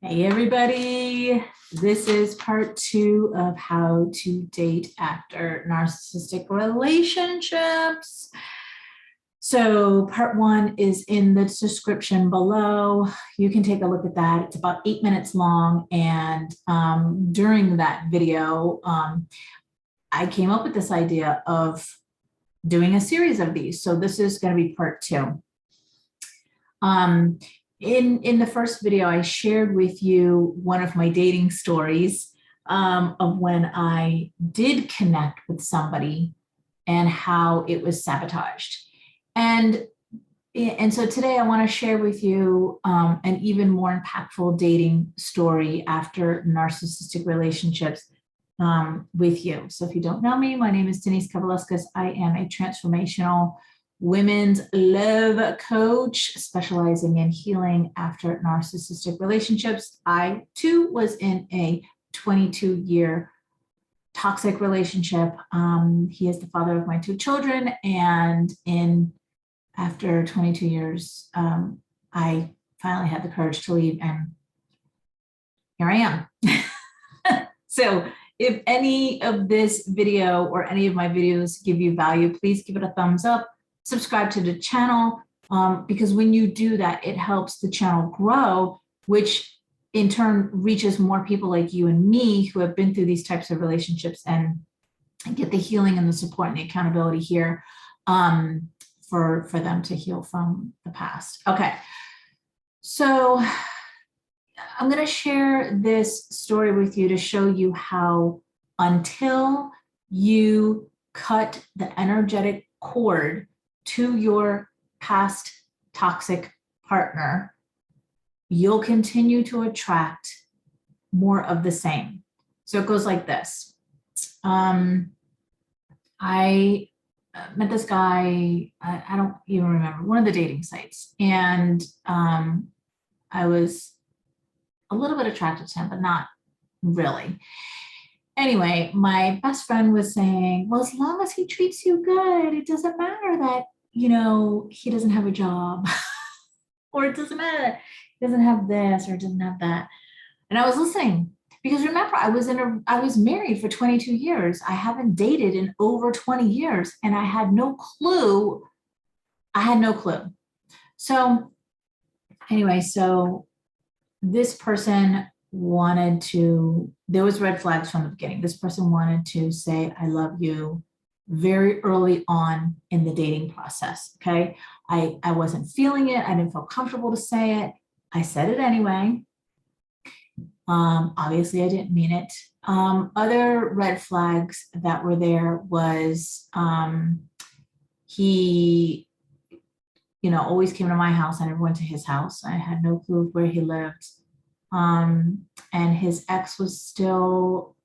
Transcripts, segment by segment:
Hey everybody, this is part 2 of how to date after narcissistic relationships. So part 1 is in the description below. You can take a look at that. It's about 8 minutes long. And during that video, I came up with this idea of doing a series of these. So this is going to be part 2. In the first video, I shared with you one of my dating stories of when I did connect with somebody and how it was sabotaged. And so today I want to share with you an even more impactful dating story after narcissistic relationships with you. So if you don't know me, my name is Denise Kavaliauskas. I am a transformational women's love coach specializing in healing after narcissistic relationships. I too was in a 22-year toxic relationship. He is the father of my 2 children, and after 22 years, I finally had the courage to leave, and here I am. So if any of this video or any of my videos give you value, please give it a thumbs up. Subscribe to the channel, because when you do that, it helps the channel grow, which in turn reaches more people like you and me who have been through these types of relationships and get the healing and the support and the accountability here for them to heal from the past. Okay, so I'm going to share this story with you to show you how until you cut the energetic cord to your past toxic partner, you'll continue to attract more of the same. So it goes like this. I met this guy, I don't even remember, one of the dating sites. And I was a little bit attracted to him, but not really. Anyway, my best friend was saying, well, as long as he treats you good, it doesn't matter that, he doesn't have a job or it doesn't matter that he doesn't have this or doesn't have that. And I was listening because remember, I was married for 22 years. I haven't dated in over 20 years and I had no clue. So anyway, so this person wanted to, there was red flags from the beginning. This person wanted to say, I love you very early on in the dating process. Okay. I wasn't feeling it. I didn't feel comfortable to say it. I said it anyway. Obviously I didn't mean it. Other red flags that were there was, he, always came to my house. I never went to his house. I had no clue where he lived. And his ex was still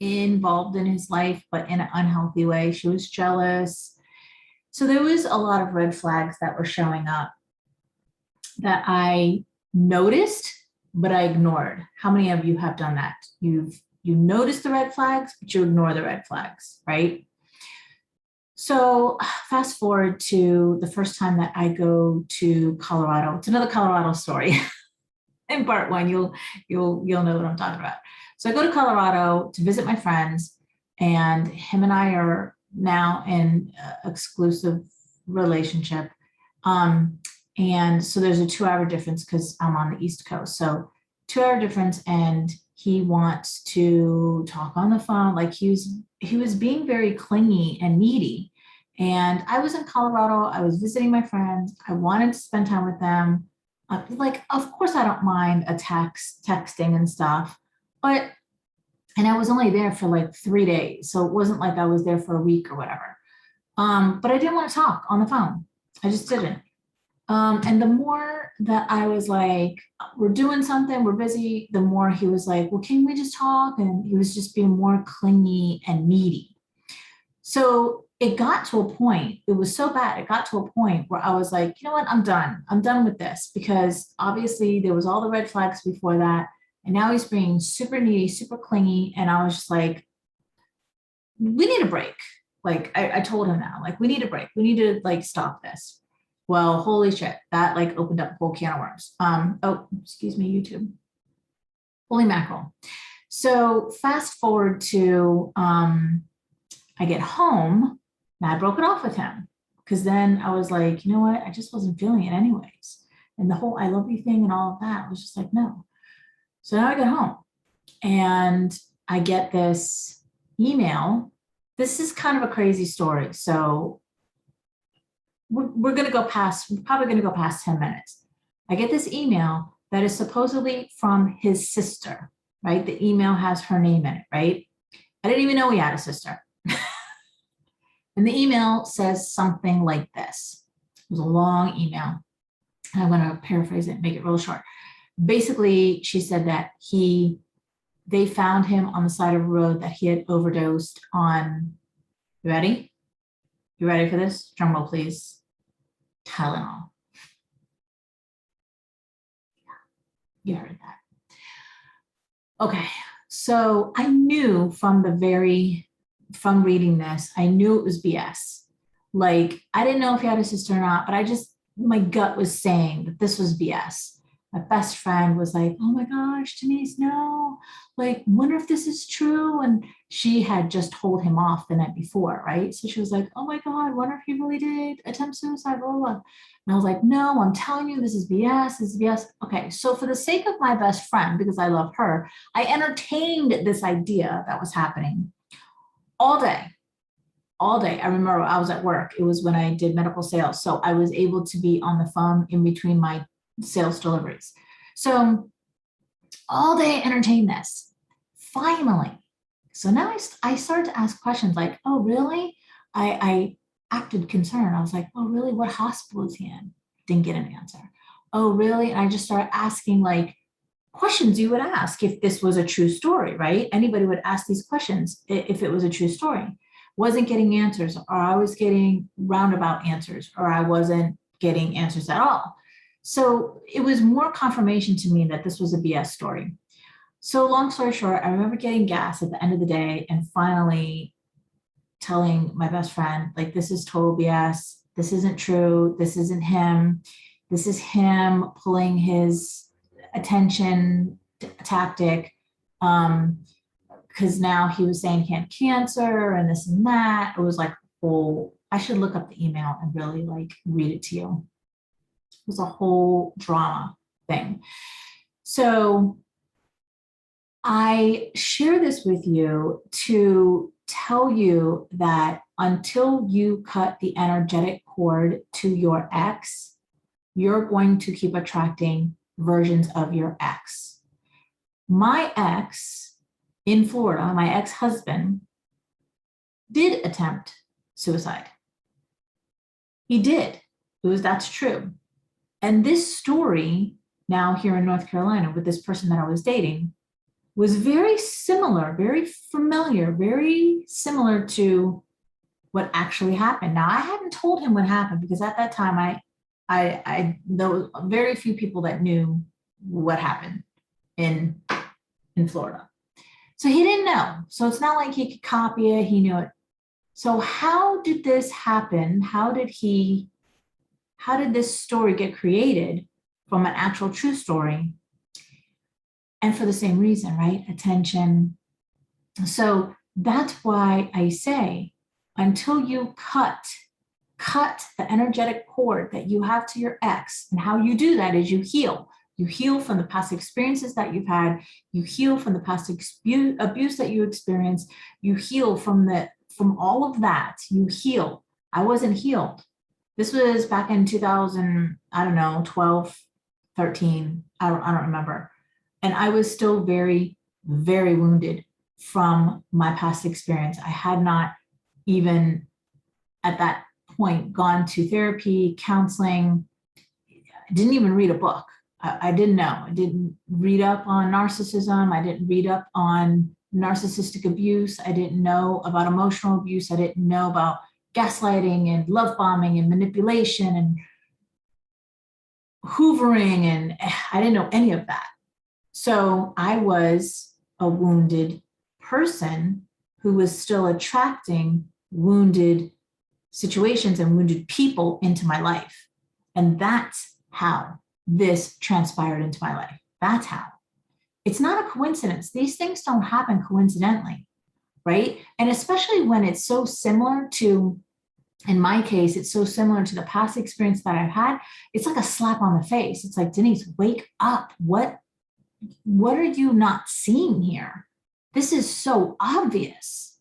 involved in his life, but in an unhealthy way. She was jealous. So there was a lot of red flags that were showing up that I noticed, but I ignored. How many of you have done that? You notice the red flags, but you ignore the red flags, right? So fast forward to the first time that I go to Colorado. It's another Colorado story. In part 1, you'll know what I'm talking about. So I go to Colorado to visit my friends, and him and I are now in an exclusive relationship. And so there's a 2-hour difference because I'm on the East Coast. So 2-hour difference, and he wants to talk on the phone. Like he was being very clingy and needy. And I was in Colorado. I was visiting my friends. I wanted to spend time with them. Of course, I don't mind a texting and stuff, and I was only there for like 3 days. So it wasn't like I was there for a week or whatever. But I didn't want to talk on the phone. I just didn't. And the more that I was like, we're doing something, we're busy, the more he was like, well, can we just talk? And he was just being more clingy and needy. So it got to a point, it was so bad, it got to a point where I was like, you know what, I'm done with this, because obviously there was all the red flags before that. And now he's being super needy, super clingy. And I was just like, we need a break. Like I told him now, like, we need a break. We need to like stop this. Well, holy shit, that like opened up a whole can of worms. Oh, excuse me, YouTube. Holy mackerel. So fast forward to I get home and I broke it off with him because then I was like, you know what? I just wasn't feeling it anyways. And the whole I love you thing and all of that was just like, no. So now I get home and I get this email. This is kind of a crazy story. So we're going to go past, we're probably going to go past 10 minutes. I get this email that is supposedly from his sister, right? The email has her name in it, right? I didn't even know he had a sister. And the email says something like this. It was a long email. And I'm going to paraphrase it and make it real short. Basically, she said that they found him on the side of a road that he had overdosed on. You ready? You ready for this? Drum roll, please. Tylenol. You heard that. Okay. So I knew from reading this, I knew it was BS. Like, I didn't know if he had a sister or not, but my gut was saying that this was BS. My best friend was like, oh my gosh, Denise, no. Like, wonder if this is true. And she had just told him off the night before, right? So she was like, oh my God, wonder if he really did attempt suicide, blah, blah, blah. And I was like, no, I'm telling you, this is BS, this is BS. Okay, so for the sake of my best friend, because I love her, I entertained this idea that was happening all day. All day. I remember I was at work. It was when I did medical sales. So I was able to be on the phone in between my sales deliveries. So all day I entertained this. Finally. So now I started to ask questions like, oh, really? I acted concerned. I was like, oh, really? What hospital is he in? Didn't get an answer. Oh, really? And I just started asking like questions you would ask if this was a true story, right? Anybody would ask these questions if it was a true story. Wasn't getting answers, or I was getting roundabout answers, or I wasn't getting answers at all. So it was more confirmation to me that this was a BS story. So long story short, I remember getting gas at the end of the day and finally telling my best friend, like, this is total BS. This isn't true. This isn't him. This is him pulling his attention tactic. Because now he was saying he had cancer and this and that. It was like, oh, I should look up the email and really like read it to you. It was a whole drama thing. So I share this with you to tell you that until you cut the energetic cord to your ex, you're going to keep attracting versions of your ex. My ex in Florida, my ex-husband, did attempt suicide. He did. That's true. And this story now here in North Carolina with this person that I was dating was very similar, very familiar, very similar to what actually happened. Now, I hadn't told him what happened because at that time there were very few people that knew what happened in Florida. So he didn't know. So it's not like he could copy it. He knew it. So how did this happen? How did this story get created from an actual true story? And for the same reason, right? Attention. So that's why I say, until you cut the energetic cord that you have to your ex, and how you do that is you heal. You heal from the past experiences that you've had. You heal from the past abuse that you experienced. You heal from all of that. You heal. I wasn't healed. This was back in 2000, I don't know, 12, 13. I don't remember. And I was still very, very wounded from my past experience. I had not even at that point gone to therapy, counseling. I didn't even read a book. I didn't know. I didn't read up on narcissism. I didn't read up on narcissistic abuse. I didn't know about emotional abuse. I didn't know about gaslighting and love bombing and manipulation and hoovering. And I didn't know any of that. So I was a wounded person who was still attracting wounded situations and wounded people into my life. And that's how this transpired into my life. That's how. It's not a coincidence. These things don't happen coincidentally, right? And especially when it's so similar to, in my case, it's so similar to the past experience that I've had. It's like a slap on the face. It's like, Denise, wake up. What are you not seeing here? This is so obvious.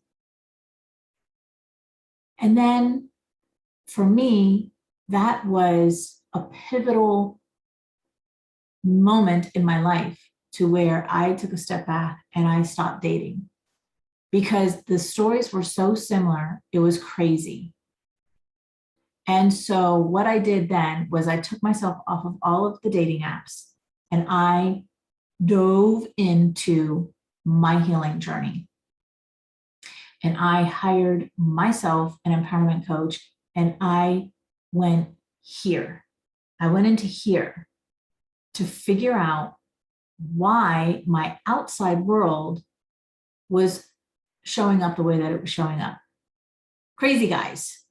And then for me, that was a pivotal moment in my life to where I took a step back and I stopped dating because the stories were so similar. It was crazy. And so what I did then was I took myself off of all of the dating apps and I dove into my healing journey. And I hired myself an empowerment coach and I went here. I went into here to figure out why my outside world was showing up the way that it was showing up. Crazy guys,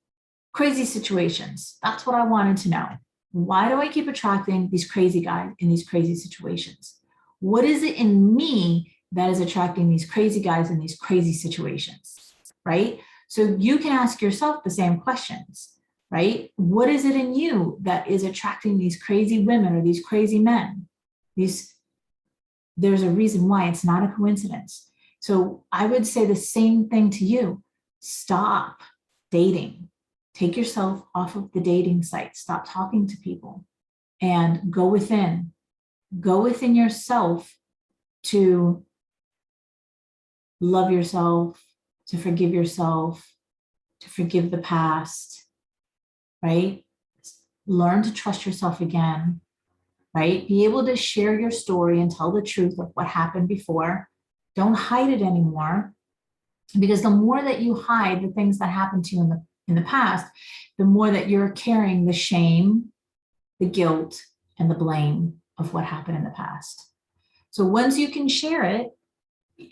crazy situations. That's what I wanted to know. Why do I keep attracting these crazy guys in these crazy situations? What is it in me that is attracting these crazy guys in these crazy situations, right? So you can ask yourself the same questions, right? What is it in you that is attracting these crazy women or these crazy men? There's a reason why. It's not a coincidence. So I would say the same thing to you. Stop dating. Take yourself off of the dating site. Stop talking to people and go within. Go within yourself to love yourself, to forgive yourself, to forgive the past, right? Learn to trust yourself again, right? Be able to share your story and tell the truth of what happened before. Don't hide it anymore, because the more that you hide the things that happened to you in the past, the more that you're carrying the shame, the guilt, and the blame of what happened in the past. So once you can share it,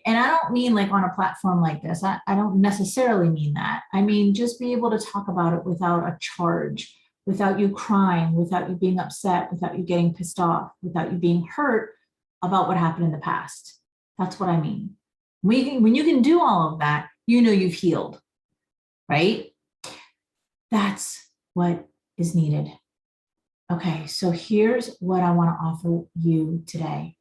and I don't mean like on a platform like this, I don't necessarily mean that. I mean, just be able to talk about it without a charge, without you crying, without you being upset, without you getting pissed off, without you being hurt about what happened in the past. That's what I mean. When you can do all of that, you know you've healed, right? That's what is needed. Okay, so here's what I want to offer you today.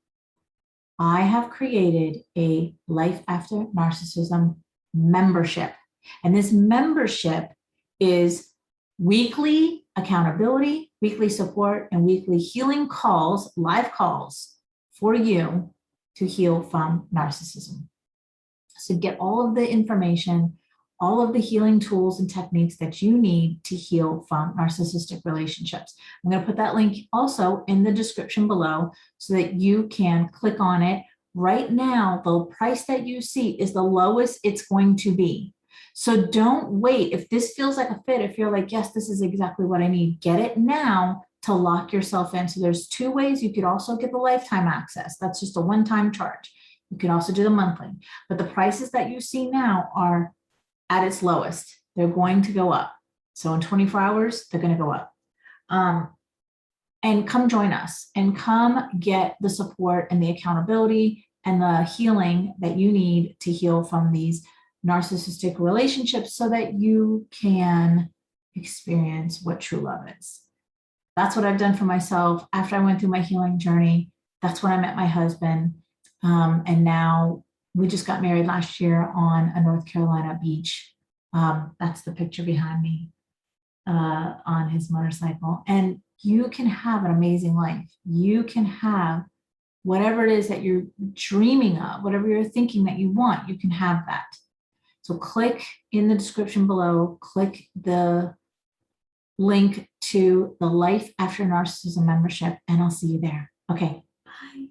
I have created a Life After Narcissism membership. And this membership is weekly accountability, weekly support, and weekly healing calls, live calls for you to heal from narcissism. So get all of the information, all of the healing tools and techniques that you need to heal from narcissistic relationships. I'm going to put that link also in the description below so that you can click on it. Right now, the price that you see is the lowest it's going to be. So don't wait. If this feels like a fit, if you're like, yes, this is exactly what I need, get it now to lock yourself in. So there's two ways. You could also get the lifetime access. That's just a one-time charge. You can also do the monthly. But the prices that you see now are at its lowest. They're going to go up. So in 24 hours, they're going to go up. And come join us and come get the support and the accountability and the healing that you need to heal from these narcissistic relationships so that you can experience what true love is. That's what I've done for myself after I went through my healing journey. That's when I met my husband. And now we just got married last year on a North Carolina beach. That's the picture behind me on his motorcycle. And you can have an amazing life. You can have whatever it is that you're dreaming of, whatever you're thinking that you want, you can have that. So click in the description below, click the link to the Life After Narcissism membership, and I'll see you there. Okay, bye.